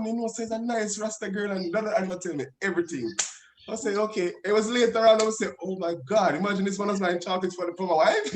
you know, says a nice Rasta girl, and that tell me everything. I say, okay. It was later on, I would say, oh my God, imagine this one was buying chocolates for my wife.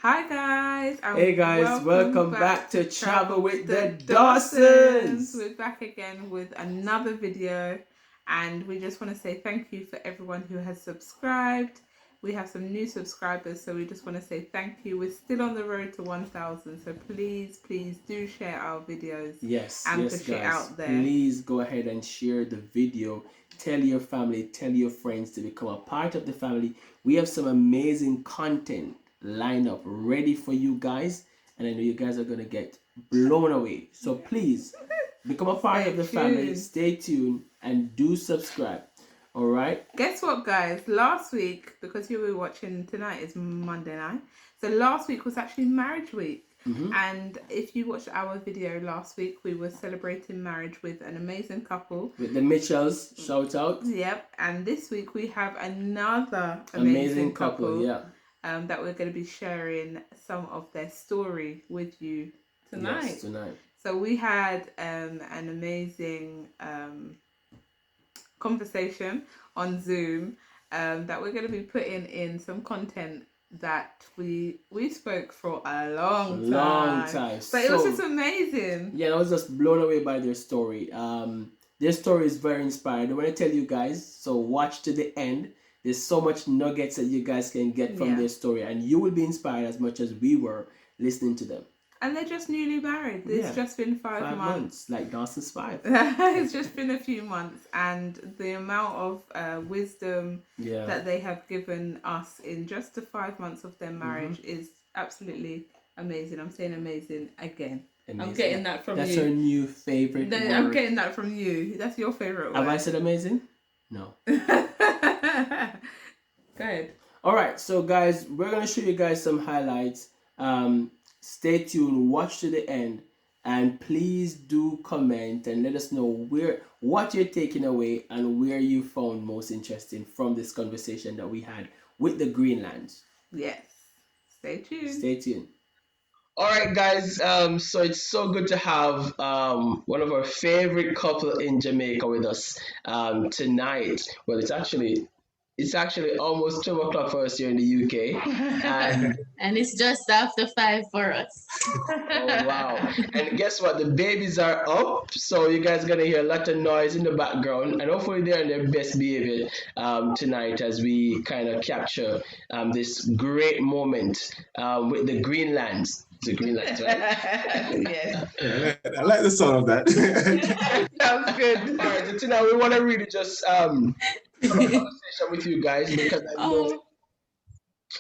Hi guys, and Hey guys, welcome back to Travel with the Dawsons. We're back again with another video, and we just want to say thank you for everyone who has subscribed. We have some new subscribers, so we just want to say thank you. We're still on the road to 1,000, so please do share our videos. Yes, and push guys, it out there. Please go ahead and share the video. Tell your family, tell your friends to become a part of the family. We have some amazing content lined up ready for you guys, and I know you guys are gonna get blown away. So please become a part of the family. Stay tuned and do subscribe. All right, guess what guys, last week, because you were watching, tonight is Monday night, so last week was actually marriage week. And if you watched our video last week, we were celebrating marriage with an amazing couple. With the Mitchells, shout out. Yep, and this week we have another amazing couple. Yeah. That we're going to be sharing some of their story with you tonight. Yes, tonight. So we had an amazing conversation on Zoom that we're going to be putting in some content that we spoke for a long time. But it was just amazing. Yeah, I was just blown away by their story. Their story is very inspiring. I want to tell you guys, so watch to the end. There's so much nuggets that you guys can get from their story, and you will be inspired as much as we were listening to them. And they're just newly married. It's just been 5 months. Like Dawson's 5. It's just been a few months, and the amount of wisdom that they have given us in just the 5 months of their marriage is absolutely amazing. I'm saying amazing again. Amazing. I'm getting that from you. That's our new favorite word. I'm getting that from you. That's your favorite word. Have I said amazing? No. Go ahead. All right, so guys, we're gonna show you guys some highlights. Stay tuned, watch to the end, and please do comment and let us know what you're taking away and where you found most interesting from this conversation that we had with the Greenland. Yes. Stay tuned. Stay tuned. All right, guys. So it's so good to have one of our favorite couple in Jamaica with us tonight. Well, it's actually almost 2 o'clock for us here in the UK, and it's just after 5 for us. Oh wow! And guess what? The babies are up, so you guys are gonna hear a lot of noise in the background, and hopefully they're in their best behavior tonight as we kind of capture this great moment with the Greenlands. The Greenland, right? Yes. I like the sound of that. Sounds good. All right, so tonight we want to really just have a conversation with you guys because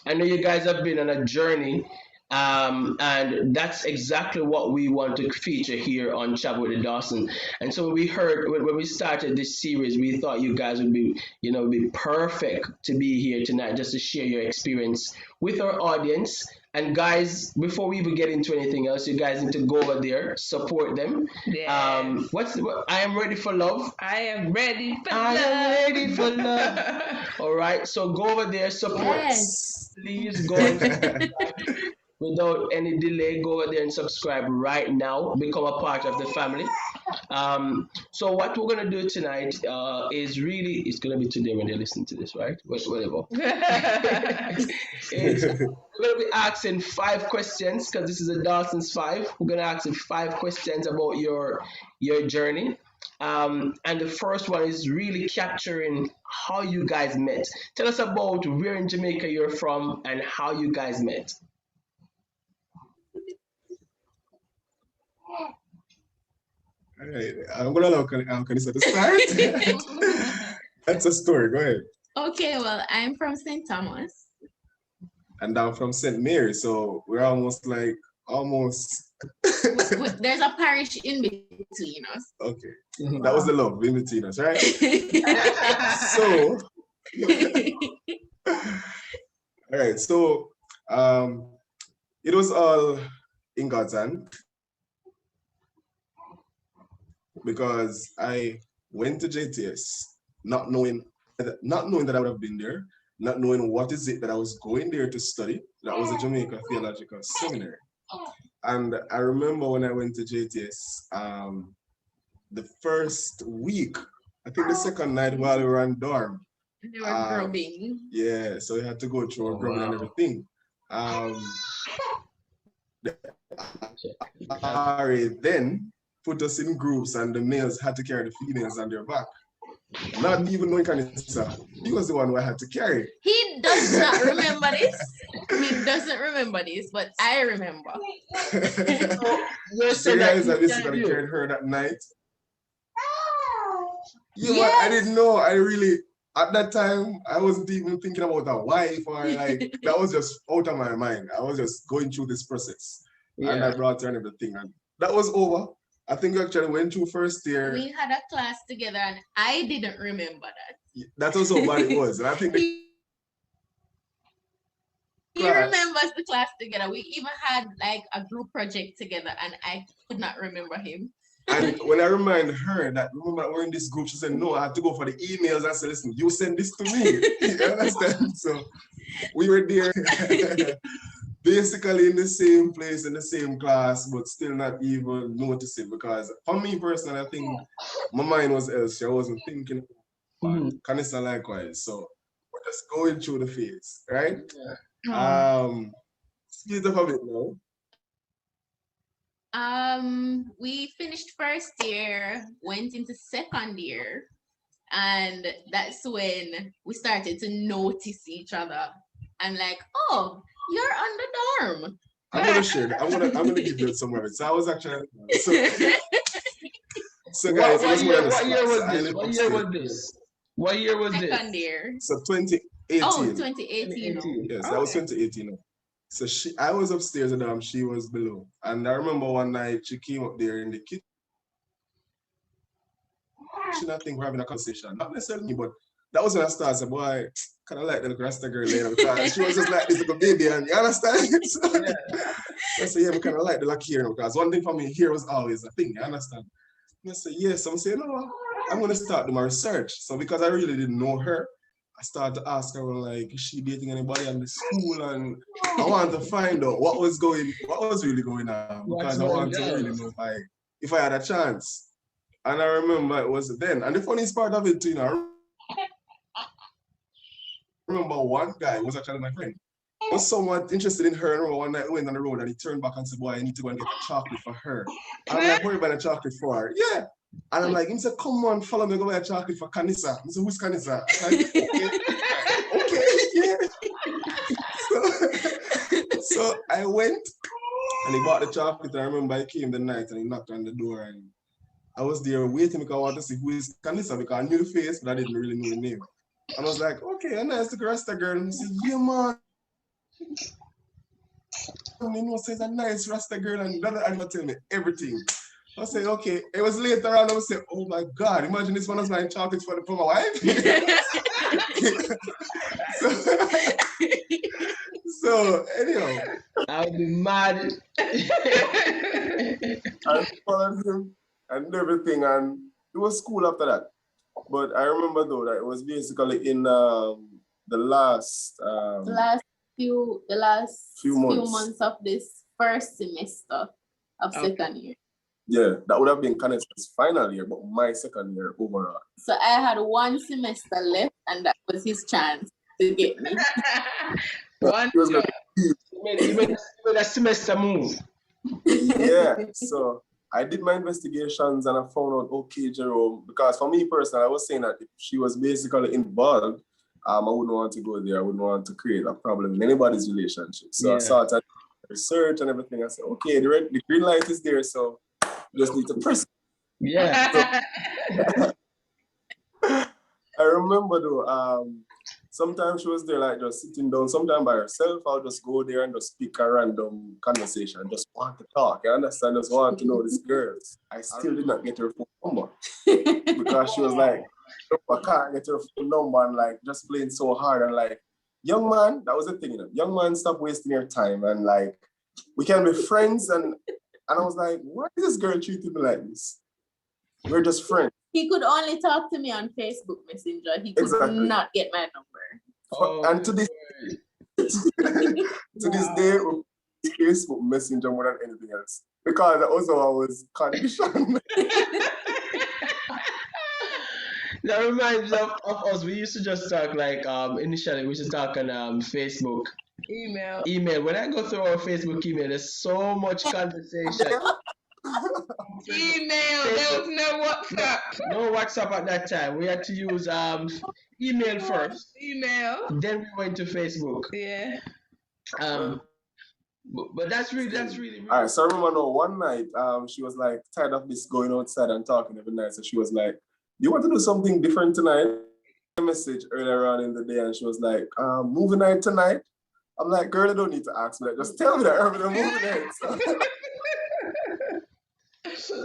I know you guys have been on a journey, and that's exactly what we want to feature here on Travel with the Dawson. And so when we started this series, we thought you guys would be perfect to be here tonight just to share your experience with our audience. And guys, before we even get into anything else, you guys need to go over there, support them. Yes. I am ready for love. I am ready for love. I am ready for love. All right, so go over there, support. Yes. Please go and without any delay, go over there and subscribe right now. Become a part of the family. So what we're gonna do tonight is really, it's gonna be today when they listen to this, right? Whatever. We're gonna be asking 5 questions because this is a Dawson's 5. We're gonna ask you 5 questions about your journey. And the first one is really capturing how you guys met. Tell us about where in Jamaica you're from and how you guys met. All right, I'm gonna allow Kanisa to start. That's a story. Go ahead. Okay, well, I'm from St. Thomas. And I'm from St. Mary, so we're almost like almost. There's a parish in between us. Okay, that was the love in between us, right? So, all right. So, it was all in God's hand because I went to JTS not knowing that I would have been there, not knowing what is it that I was going there to study. That was a Jamaica Theological Seminary. And I remember when I went to JTS, the first week, I think the second night while we were on dorm. They were grubbing. Yeah, so we had to go through grubbing and everything. The RA then put us in groups and the males had to carry the females on their back. Not even knowing Kanisa, he was the one who I had to carry. He does not remember this. He doesn't remember this, but I remember. So guys, I basically carried her that night. Yeah, Yes. but I didn't know. I really, at that time, I wasn't even thinking about a wife or like, that was just out of my mind. I was just going through this process. And I brought her and everything. And that was over. I think we actually went through first year. We had a class together and I didn't remember that. That was how bad it was. And I think He remembers the class together. We even had like a group project together and I could not remember him. And when I remind her that, remember we're in this group, she said, no, I had to go for the emails. I said, listen, you send this to me. You understand? So we were there basically in the same place, in the same class, but still not even noticing because for me personally, I think my mind was elsewhere. I wasn't thinking about Kanisa likewise. So we're just going through the phase, right? Speed up a bit now. We finished first year, went into second year, and that's when we started to notice each other. I'm like, oh, you're on the dorm. I'm gonna share that. I'm gonna give you some of it. So I was actually so guys, what year was this? What year was this? Second year. So 2018. Oh, 2018. Yes, that was 2018. So I was upstairs and she was below. And I remember one night she came up there in the kitchen. I think we're having a conversation. Not necessarily me, but that was when I started. I said, boy, kind of like the Rasta girl later because she was just like this little baby, and you understand? So, I said, yeah, we kind of like the lucky hair because one thing for me, hair was always a thing, you understand? And I said, yes. I'm saying, no, I'm going to start doing my research. So because I really didn't know her, I started to ask her, like, is she dating anybody in the school? And I wanted to find out what was really going on because I wanted to really know if I had a chance. And I remember it was then. And the funniest part of it, I remember one guy was actually my friend. I was somewhat interested in her. I remember one night we went on the road and he turned back and said, boy, I need to go and get a chocolate for her. And I'm like, what are you buying a chocolate for her? Yeah. And I'm like, he said, come on, follow me, go buy a chocolate for Kanisa. I said, who's Kanisa? Like, okay, yeah. So I went and he bought the chocolate. I remember I came the night and he knocked on the door and I was there waiting because I wanted to see who is Kanisa because I knew the face, but I didn't really know the name. And I was like, okay, a nice little Rasta girl. And he said, yeah, man. And you know, says a nice Rasta girl and that I tell me everything. I said, okay. It was later on, I was saying, oh my God, imagine this one was buying chocolates for my wife. So anyhow. I would be mad. I followed him and everything, and it was cool after that. But I remember though that it was basically in the last few months of this first semester of second year. Yeah, that would have been Kanisa's final year, but my second year overall. So I had one semester left, and that was his chance to get me. He made a semester move. Yeah, so I did my investigations and I found out, okay, Jerome, because for me personally, I was saying that if she was basically involved, I wouldn't want to go there. I wouldn't want to create a problem in anybody's relationship. So I started research and everything. I said, okay, the green light is there, so just need to press. Yeah. So, I remember though, Sometimes she was there like just sitting down, sometimes by herself. I'll just go there and just pick a random conversation, just want to talk. You understand? Just want to know this girl. I still did not get her phone number because she was like, "No, I can't get her phone number," and like just playing so hard and like, young man, that was the thing, you know. Young man, stop wasting your time and like we can be friends. And I was like, why is this girl treating me like this? We're just friends. He could only talk to me on Facebook Messenger. He could not get my number. And to this to this day, Facebook Messenger more than anything else. Because also I was conditioned. That reminds me of us. We used to just talk like initially we used to talk on Facebook. Email. When I go through our Facebook email, there's so much conversation. Email. There was no WhatsApp. No WhatsApp at that time. We had to use email first. Then we went to Facebook. Yeah. But that's really. All right. So I remember no, one night, she was like tired of this going outside and talking every night. So she was like, "You want to do something different tonight?" A message earlier on in the day, and she was like, "Movie night tonight." I'm like, "Girl, you don't need to ask me that. Just tell me that I'm gonna movie night." So,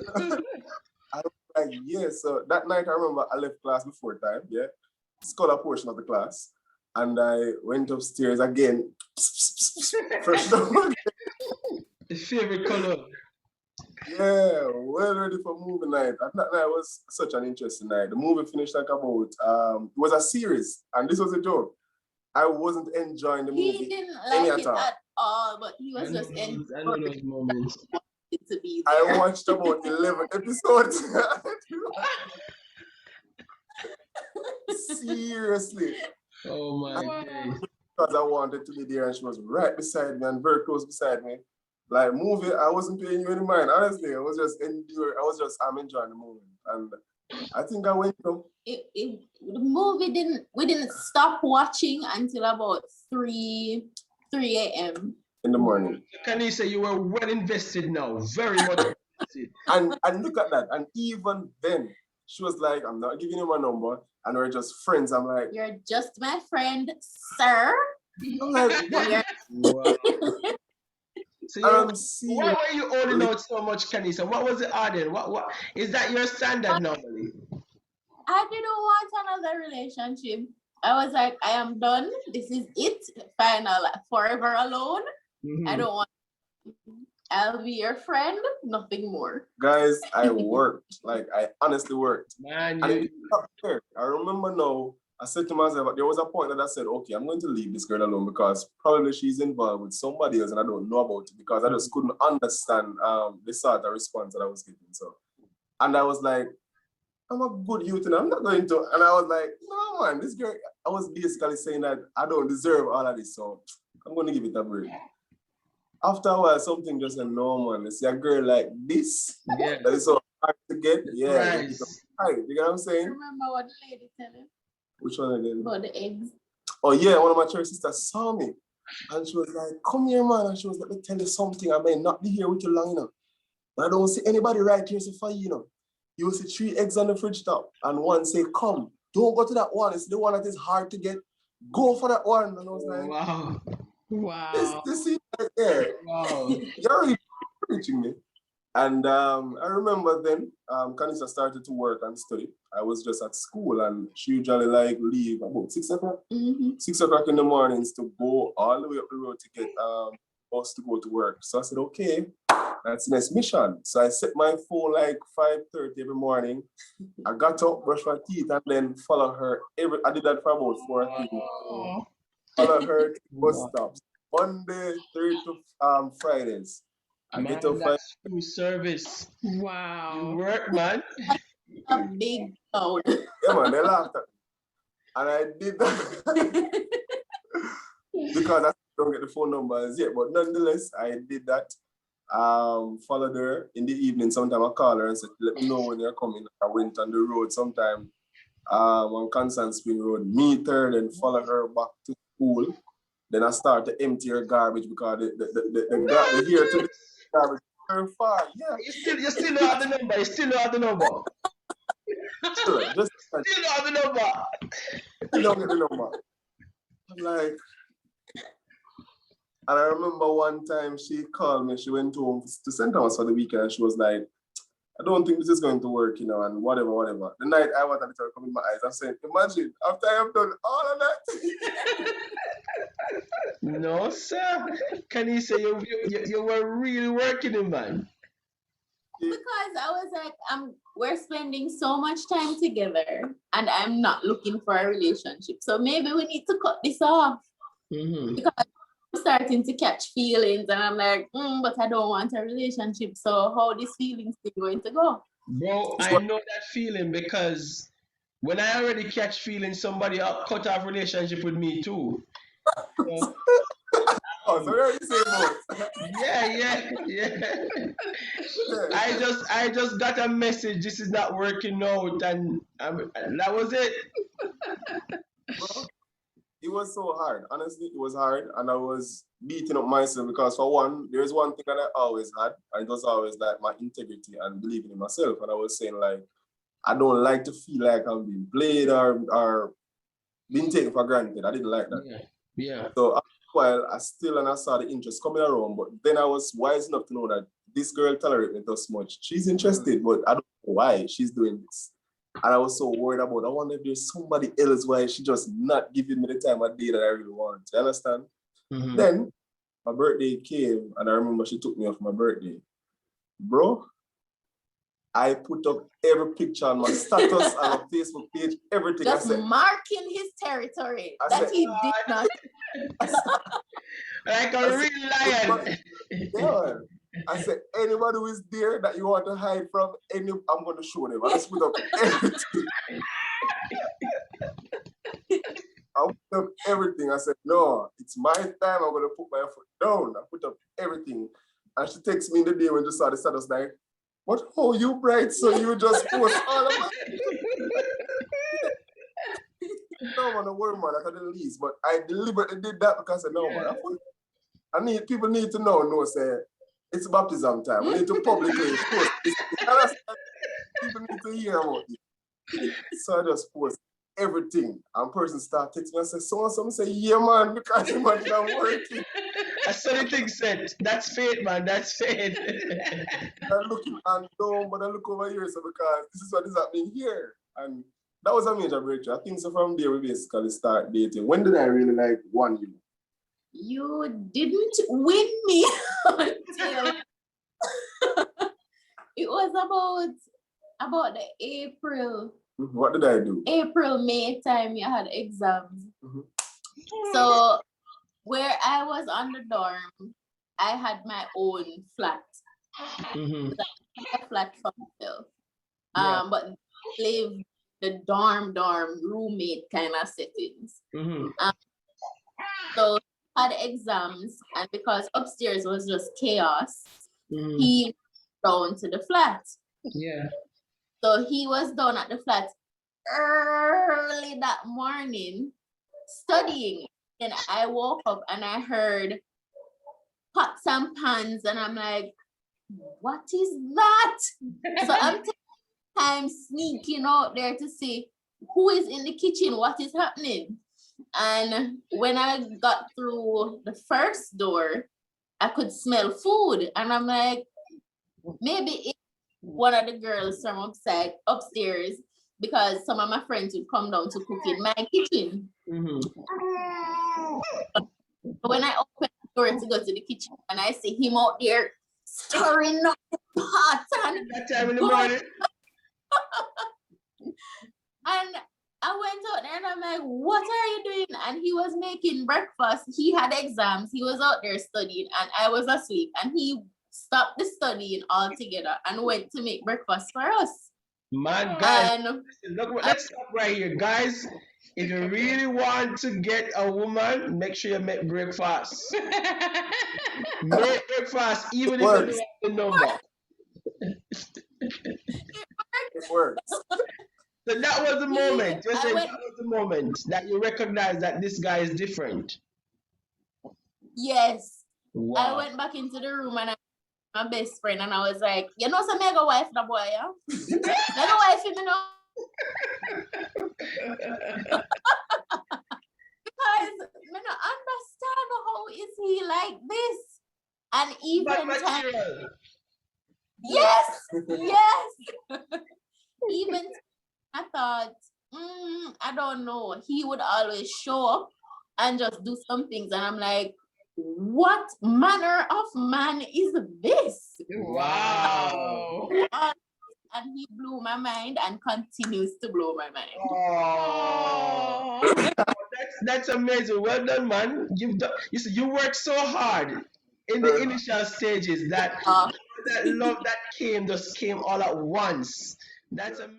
I was like, yeah. So that night, I remember I left class before time. Yeah, scholar portion of the class, and I went upstairs again. Fresh dog. The favorite color. Yeah, well ready for movie night. And that night was such an interesting night. The movie finished like about it was a series, and this was a joke. I wasn't enjoying the movie. He didn't like it at all, but he was just enjoying those moments. To be there. I watched about 11 episodes. Seriously. Oh my days. Because I wanted to be there and she was right beside me and very close beside me. Like movie, I wasn't paying you any mind. Honestly, I'm enjoying the movie. And I think I went to the movie we didn't stop watching until about 3 a.m. in the morning. Can you say you were well invested now? Very much invested. And look at that. And even then, she was like, "I'm not giving you my number," and we're just friends. I'm like, "You're just my friend, sir." I'm like, what? Wow. So why were you holding out so much, Kanisa? What was the order? What is that your standard normally? I didn't want another relationship. I was like, I am done. This is it. Final, forever alone. Mm-hmm. I don't want. I'll be your friend. Nothing more. Guys, I worked. Like I honestly worked. Man, and I remember now. I said to myself, there was a point that I said, okay, I'm going to leave this girl alone because probably she's involved with somebody else and I don't know about it because I just couldn't understand the sort of response that I was getting. So, and I was like, I'm a good youth and I'm not going to. And I was like, no, man, this girl, I was basically saying that I don't deserve all of this. So I'm going to give it a break. After a while, something just said, no, man, it's a girl like this. Yeah. That is so hard to get. Yeah. Right. You know what I'm saying? Remember what the lady said? Which one again? About the eggs. Oh yeah, one of my church sisters saw me. And she was like, come here, man. And she was like, let me tell you something. I may not be here with you long enough. But I don't see anybody right here, so for you, you will see 3 eggs on the fridge top. And one say, come, don't go to that one. It's the one that is hard to get. Go for that one. And I was like, wow. This is right there. Wow. You're really preaching me. And I remember then, Kanisa started to work and study. I was just at school and she usually like leave about 6 o'clock. Mm-hmm. 6 o'clock in the mornings to go all the way up the road to get bus to go to work. So I said, okay, that's the next mission. So I set my phone like 5:30 every morning. I got up, brushed my teeth, and then follow her. I did that for about 4 hours. Follow her to bus stops. Monday through to Fridays. I Man, get up that's true service. Wow. You work, man. A big town. Yeah, man, they laughed at me. And I did that because I don't get the phone numbers yet. But nonetheless, I did that. Followed her in the evening. Sometimes I call her and said, let me know when you're coming. I went on the road sometime on Constant Spring Road, meet her, then follow her back to school. Then I start to empty her garbage because the here to the garbage very far. Yeah. You still don't have the number. You still don't have the number. Sure, Still don't have the number. You don't get the number. I'm like, and I remember one time she called me, she went home to St. Thomas for the weekend, and she was like, I don't think this is going to work, you know, and whatever. The night I want a little come in my eyes, I'm saying, imagine, after I have done all of that. No, sir. Can you say you were really working it, man? Because I was like, we're spending so much time together and I'm not looking for a relationship. So maybe we need to cut this off. Mm-hmm. Because I'm starting to catch feelings and I'm like, but I don't want a relationship. So how this feelings is going to go? Bro, I know that feeling because when I already catch feeling, somebody cut off relationship with me too. So, Oh, so what are you saying about? yeah. I just got a message. This is not working out, and that was it. Bro, it was so hard. Honestly, it was hard, and I was beating up myself because, for one, there's one thing that I always had, and it was always like my integrity and believing in myself. And I was saying, like, I don't like to feel like I'm being played or being taken for granted. I didn't like that. Yeah. So after a while, I saw the interest coming around, but then I was wise enough to know that this girl tolerates me so much. She's interested, but I don't know why she's doing this. And I was so worried about, I wonder if there's somebody else why she just not giving me the time of day that I really want. You understand? Mm-hmm. Then my birthday came, and I remember she took me off my birthday. Bro, I put up every picture on my status, on my Facebook page, everything. Just marking his territory that he did not. Like a real lion. Yeah. I said, anybody who is there that you want to hide from, I'm going to show them. I just put up everything. I put up everything. I said, no, it's my time. I'm going to put my foot down. I put up everything. And she texts me in the day when she saw the status, like, what? Oh, you bright, so you just post all of that? No, man, don't worry, man, I got the least. But I deliberately did that because I know, man, people need to know, say, it's baptism time. We need to publicly post this. People need to hear about it. So I just post everything. And person start texting me and say, so say, yeah, man, because the money not working. I saw the thing said, that's fate, man, that's fate. I'm looking and down, but I look over here, so because this is what is happening here. And that was a major breakthrough. I think so from there we basically start dating. When did I really like want you? You didn't win me until it was about the April. What did I do? April, May time you had exams. Mm-hmm. So where I was on the dorm, I had my own flat. Mm-hmm. A flat for myself. Yeah. But live the dorm roommate kind of settings. Mm-hmm. So had exams, and because upstairs was just chaos, he went down to the flat. Yeah. So he was down at the flat early that morning studying. And I woke up and I heard pots and pans, and I'm like, what is that? So I'm taking time sneaking out there to see who is in the kitchen, what is happening. And when I got through the first door, I could smell food. And I'm like, maybe it's one of the girls from upstairs, because some of my friends would come down to cook in my kitchen. Mm-hmm. When I open the door to go to the kitchen and I see him out there stirring up the pot and that time in the morning. And I went out there and I'm like, what are you doing? And he was making breakfast. He had exams. He was out there studying and I was asleep. And he stopped the studying altogether and went to make breakfast for us. Man, guys, look, let's stop right here. Guys, if you really want to get a woman, make sure you make breakfast. Make breakfast, even if you don't have the number. It works. So that was the moment. That was the moment that you recognize that this guy is different. Yes. Wow. I went back into the room and I my best friend and I was like, you know, some mega wife the boy, yeah? Mega wife him, you know. Because even bad time, material. yes, yes. Even I thought, I don't know. He would always show up and just do some things, and I'm like, what manner of man is this? Wow. And he blew my mind and continues to blow my mind. Oh, that's amazing. Well done, man. You see, you worked so hard in the initial stages that Uh, that love that came just came all at once. That's amazing.